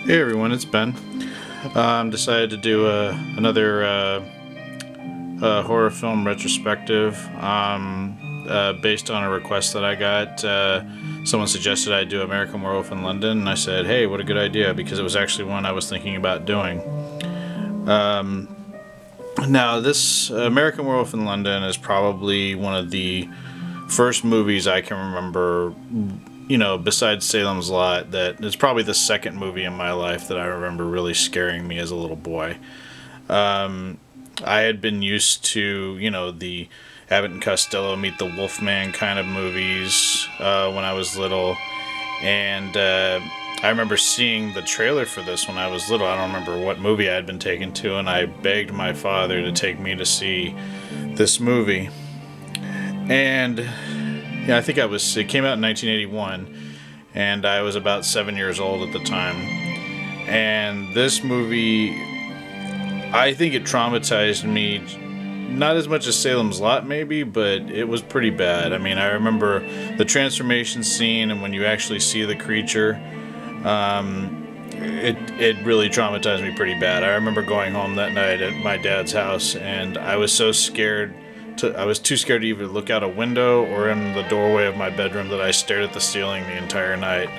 Hey everyone, it's Ben. Decided to do another horror film retrospective based on a request that I got. Someone suggested I do American Werewolf in London, and I said, hey, what a good idea, because it was actually one I was thinking about doing. Now, this American Werewolf in London is probably one of the first movies I can remember, you know, besides Salem's Lot, that it's probably the second movie in my life that I remember really scaring me as a little boy. I had been used to, you know, the Abbott and Costello Meet the Wolfman kind of movies when I was little, and I remember seeing the trailer for this when I was little. I don't remember what movie I had been taken to, and I begged my father to take me to see this movie. And yeah, I think it came out in 1981, and I was about 7 years old at the time. And this movie, I think it traumatized me, not as much as Salem's Lot maybe, but it was pretty bad. I mean, I remember the transformation scene, and when you actually see the creature, it really traumatized me pretty bad. I remember going home that night at my dad's house, and I was so scared. I was too scared to even look out a window or in the doorway of my bedroom that I stared at the ceiling the entire night,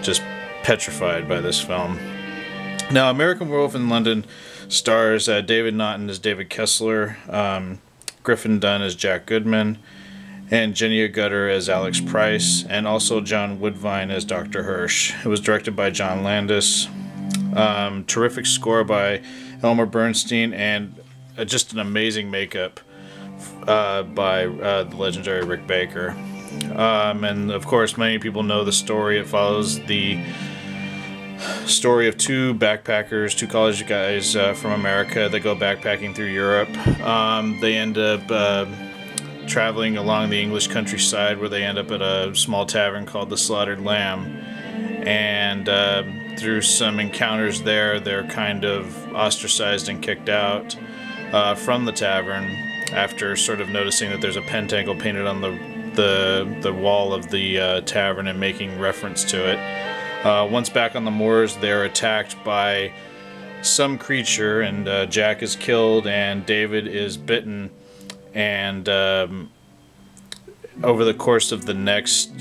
just petrified by this film. Now, American Werewolf in London stars David Naughton as David Kessler, Griffin Dunne as Jack Goodman, and Jenny Agutter as Alex Price, and also John Woodvine as Dr. Hirsch. It was directed by John Landis. Terrific score by Elmer Bernstein, and just an amazing makeup by the legendary Rick Baker. And of course, many people know the story. It follows the story of two backpackers, two college guys from America that go backpacking through Europe. They end up traveling along the English countryside, where they end up at a small tavern called the Slaughtered Lamb. And through some encounters there, they're kind of ostracized and kicked out from the tavern, after sort of noticing that there's a pentacle painted on the wall of the tavern and making reference to it. Once back on the moors, they're attacked by some creature, and Jack is killed and David is bitten, and over the course of the next,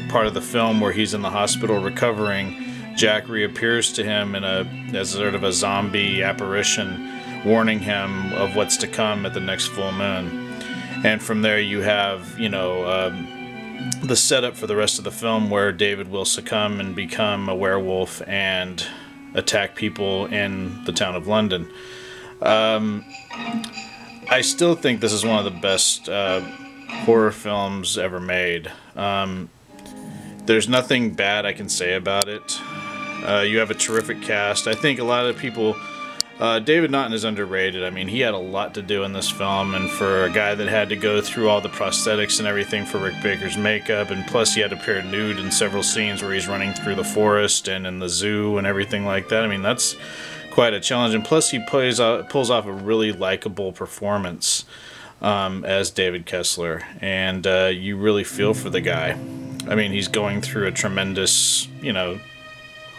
part of the film where he's in the hospital recovering, Jack reappears to him as sort of a zombie apparition, warning him of what's to come at the next full moon. And from there you have, the setup for the rest of the film, where David will succumb and become a werewolf and attack people in the town of London. I still think this is one of the best horror films ever made. There's nothing bad I can say about it. You have a terrific cast. I think a lot of people... David Naughton is underrated. I mean, he had a lot to do in this film, and for a guy that had to go through all the prosthetics and everything for Rick Baker's makeup, and plus he had to appear nude in several scenes where he's running through the forest and in the zoo and everything like that. I mean, that's quite a challenge, and plus he pulls off a really likable performance as David Kessler, and you really feel for the guy. I mean, he's going through a tremendous,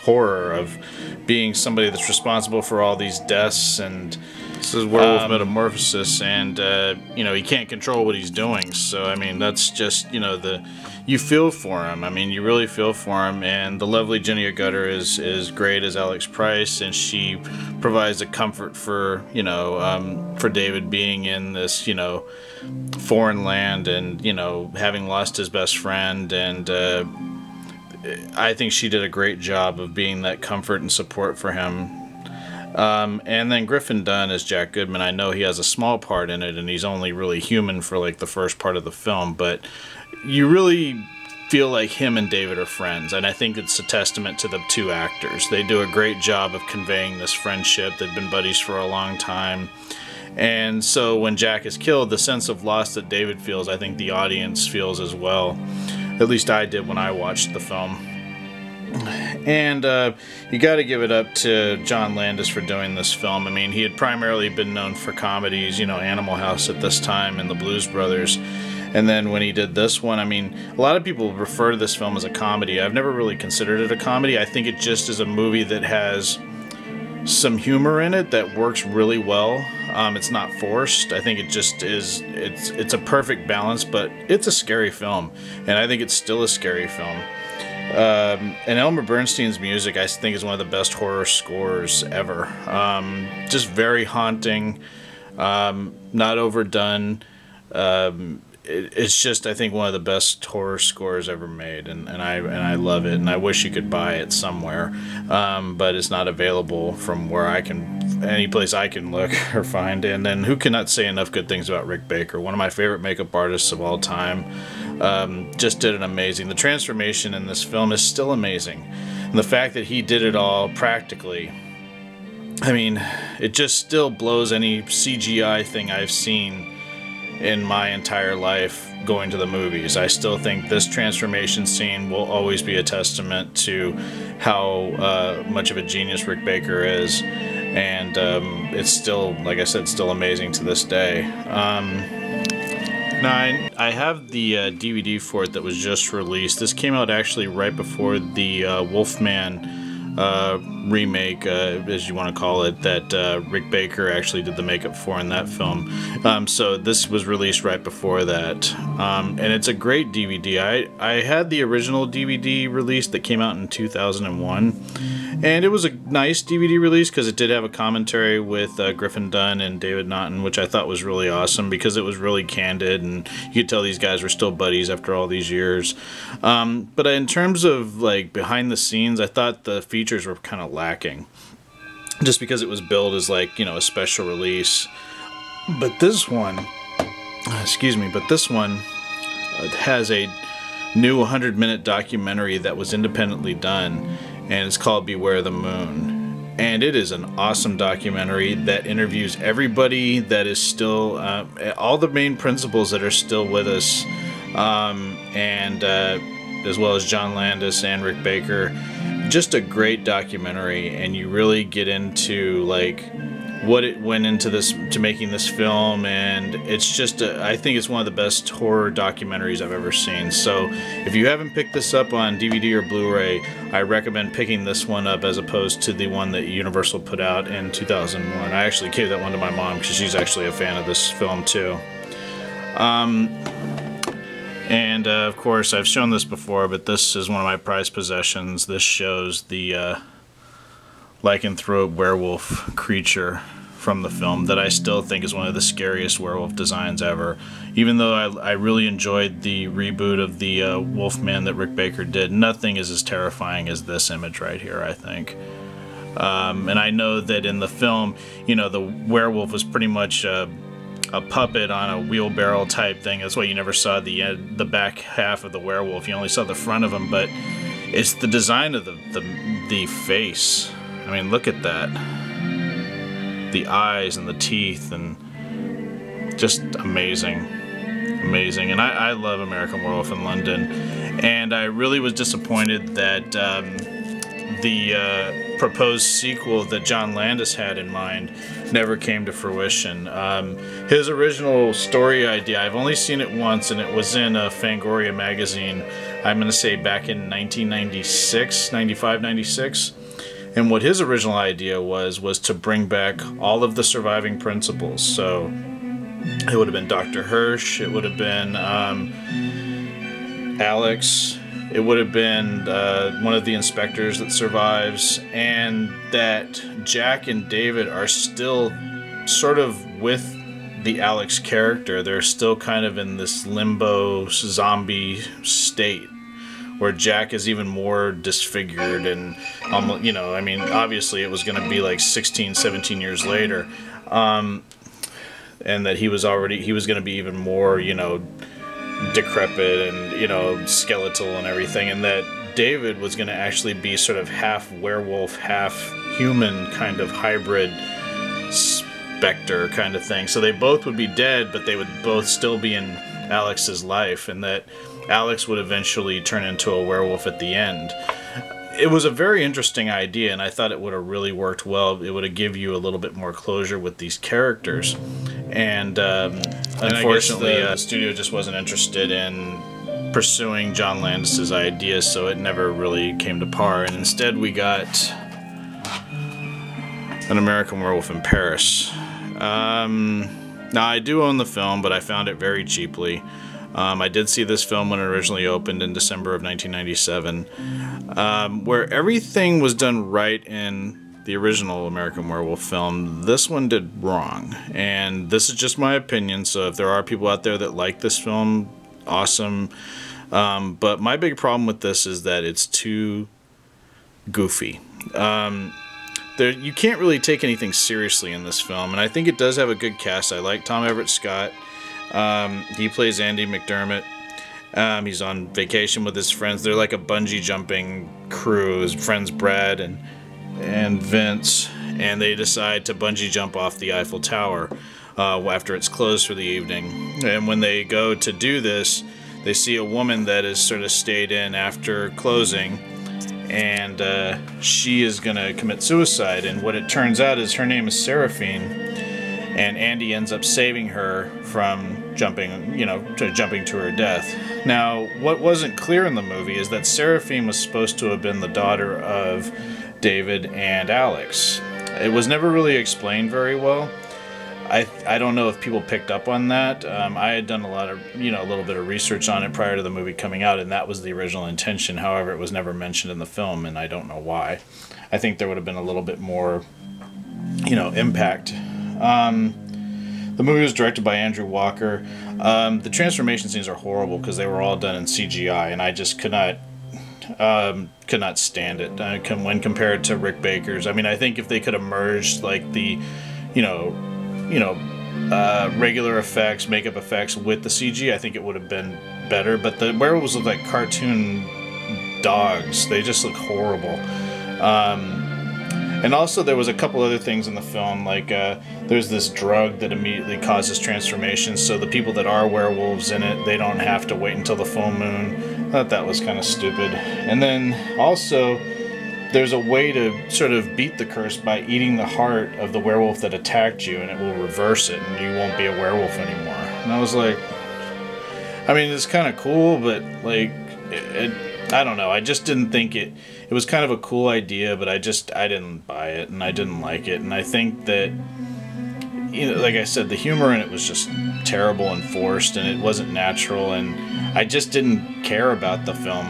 horror of being somebody that's responsible for all these deaths, and this is werewolf metamorphosis, and he can't control what he's doing. So I mean, that's just you feel for him. I mean, you really feel for him. And the lovely Jenny Agutter is great as Alex Price, and she provides a comfort for for David being in this foreign land, and having lost his best friend, and I think she did a great job of being that comfort and support for him. And then Griffin Dunne as Jack Goodman. I know he has a small part in it, and he's only really human for like the first part of the film, but you really feel like him and David are friends, and I think it's a testament to the two actors. They do a great job of conveying this friendship. They've been buddies for a long time. And so when Jack is killed, the sense of loss that David feels, I think the audience feels as well. At least I did when I watched the film. And you got to give it up to John Landis for doing this film. I mean, he had primarily been known for comedies, Animal House at this time and the Blues Brothers. And then when he did this one, I mean, a lot of people refer to this film as a comedy. I've never really considered it a comedy. I think it just is a movie that has some humor in it that works really well. It's not forced. I think it just is, it's a perfect balance, but it's a scary film, and I think it's still a scary film. And Elmer Bernstein's music, I think, is one of the best horror scores ever. Just very haunting, not overdone. It's just, I think, one of the best horror scores ever made, and I love it, and I wish you could buy it somewhere, but it's not available from where I can, any place I can look or find. And then who cannot say enough good things about Rick Baker, one of my favorite makeup artists of all time. Just did an amazing. The transformation in this film is still amazing, and the fact that he did it all practically, I mean, it just still blows any CGI thing I've seen in my entire life going to the movies. I still think this transformation scene will always be a testament to how much of a genius Rick Baker is, and it's still, like I said, still amazing to this day. Now, I have the DVD for it that was just released. This came out actually right before the Wolfman remake, as you want to call it, that Rick Baker actually did the makeup for in that film. So this was released right before that, and it's a great DVD. I had the original DVD release that came out in 2001, and it was a nice DVD release because it did have a commentary with Griffin Dunne and David Naughton, which I thought was really awesome because it was really candid, and you could tell these guys were still buddies after all these years. But in terms of like behind the scenes, I thought the features were kind of lacking, just because it was billed as, like, you know, a special release. But this one, has a new 100-minute documentary that was independently done, and it's called Beware the Moon. And it is an awesome documentary that interviews everybody that is still, all the main principals that are still with us, and as well as John Landis and Rick Baker. Just a great documentary, and you really get into like what it went into this, to making this film, and it's just I think it's one of the best horror documentaries I've ever seen. So if you haven't picked this up on DVD or Blu-ray, I recommend picking this one up as opposed to the one that Universal put out in 2001. I actually gave that one to my mom because she's actually a fan of this film too. And of course, I've shown this before, but this is one of my prized possessions. This shows the Lycanthrope werewolf creature from the film that I still think is one of the scariest werewolf designs ever. Even though I really enjoyed the reboot of the Wolfman that Rick Baker did, nothing is as terrifying as this image right here, I think. And I know that in the film, you know, the werewolf was pretty much a puppet on a wheelbarrow type thing. That's why you never saw the back half of the werewolf. You only saw the front of him, but it's the design of the face. I mean, look at that. The eyes and the teeth, and just amazing. Amazing. And I love American Werewolf in London, and I really was disappointed that the proposed sequel that John Landis had in mind never came to fruition. His original story idea, I've only seen it once, and it was in a Fangoria magazine, I'm going to say back in 1996, 95, 96. And what his original idea was to bring back all of the surviving principals. So it would have been Dr. Hirsch, it would have been Alex, it would have been one of the inspectors that survives, and that Jack and David are still sort of with the Alex character. They're still kind of in this limbo zombie state, where Jack is even more disfigured, and you know, I mean, obviously it was going to be like 16, 17 years later, and that he was going to be even more, you know, decrepit and, you know, skeletal and everything, and that David was going to actually be sort of half werewolf, half human kind of hybrid specter kind of thing. So they both would be dead, but they would both still be in Alex's life, and that Alex would eventually turn into a werewolf at the end. It was a very interesting idea, and I thought it would have really worked well. It would have given you a little bit more closure with these characters. And unfortunately, the studio just wasn't interested in pursuing John Landis's idea, so it never really came to par. And instead, we got An American Werewolf in Paris. Now, I do own the film, but I found it very cheaply. I did see this film when it originally opened in December of 1997, where everything was done right in the original American Werewolf film. This one did wrong, and this is just my opinion, so if there are people out there that like this film, awesome. But my big problem with this is that it's too goofy. You can't really take anything seriously in this film, and I think it does have a good cast. I like Tom Everett Scott. He plays Andy McDermott. He's on vacation with his friends. They're like a bungee jumping crew. His friends Brad and Vince, and they decide to bungee jump off the Eiffel Tower after it's closed for the evening. And when they go to do this, they see a woman that has sort of stayed in after closing, and she is going to commit suicide. And what it turns out is her name is Seraphine, and Andy ends up saving her from jumping to her death. Now, what wasn't clear in the movie is that Seraphine was supposed to have been the daughter of David and Alex. It was never really explained very well. I don't know if people picked up on that. I had done a little bit of research on it prior to the movie coming out, and that was the original intention. However, it was never mentioned in the film, and I don't know why. I think there would have been a little bit more, impact. The movie was directed by Andrew Walker. The transformation scenes are horrible because they were all done in CGI, and I just could not stand it when compared to Rick Baker's. I mean, I think if they could have merged like the, regular effects, makeup effects with the CG, I think it would have been better. But the werewolves look like cartoon dogs. They just look horrible. And also there was a couple other things in the film, like there's this drug that immediately causes transformations, so the people that are werewolves in it, they don't have to wait until the full moon. I thought that was kind of stupid. And then also there's a way to sort of beat the curse by eating the heart of the werewolf that attacked you, and it will reverse it and you won't be a werewolf anymore. And I was like, I mean, it's kind of cool, but like I don't know. I just didn't think it was kind of a cool idea, but I didn't buy it, and I didn't like it. And I think that, like I said, the humor in it was just terrible and forced, and it wasn't natural, and I just didn't care about the film.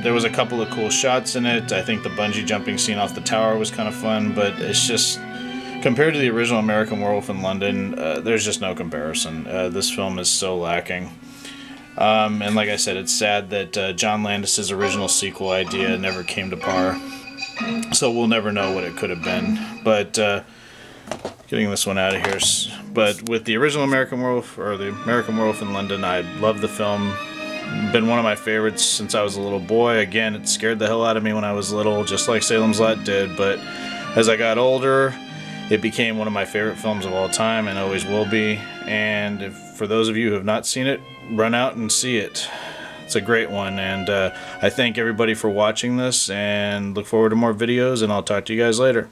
There was a couple of cool shots in it. I think the bungee jumping scene off the tower was kind of fun, but it's just, compared to the original American Werewolf in London, there's just no comparison. This film is so lacking. And like I said, it's sad that John Landis's original sequel idea never came to par. So we'll never know what it could have been. But getting this one out of here. But with the original American Werewolf, or the American Werewolf in London, I love the film. Been one of my favorites since I was a little boy. Again, it scared the hell out of me when I was little, just like Salem's Lot did. But as I got older, it became one of my favorite films of all time, and always will be. And for those of you who have not seen it, run out and see it. It's a great one, and I thank everybody for watching this, and look forward to more videos, and I'll talk to you guys later.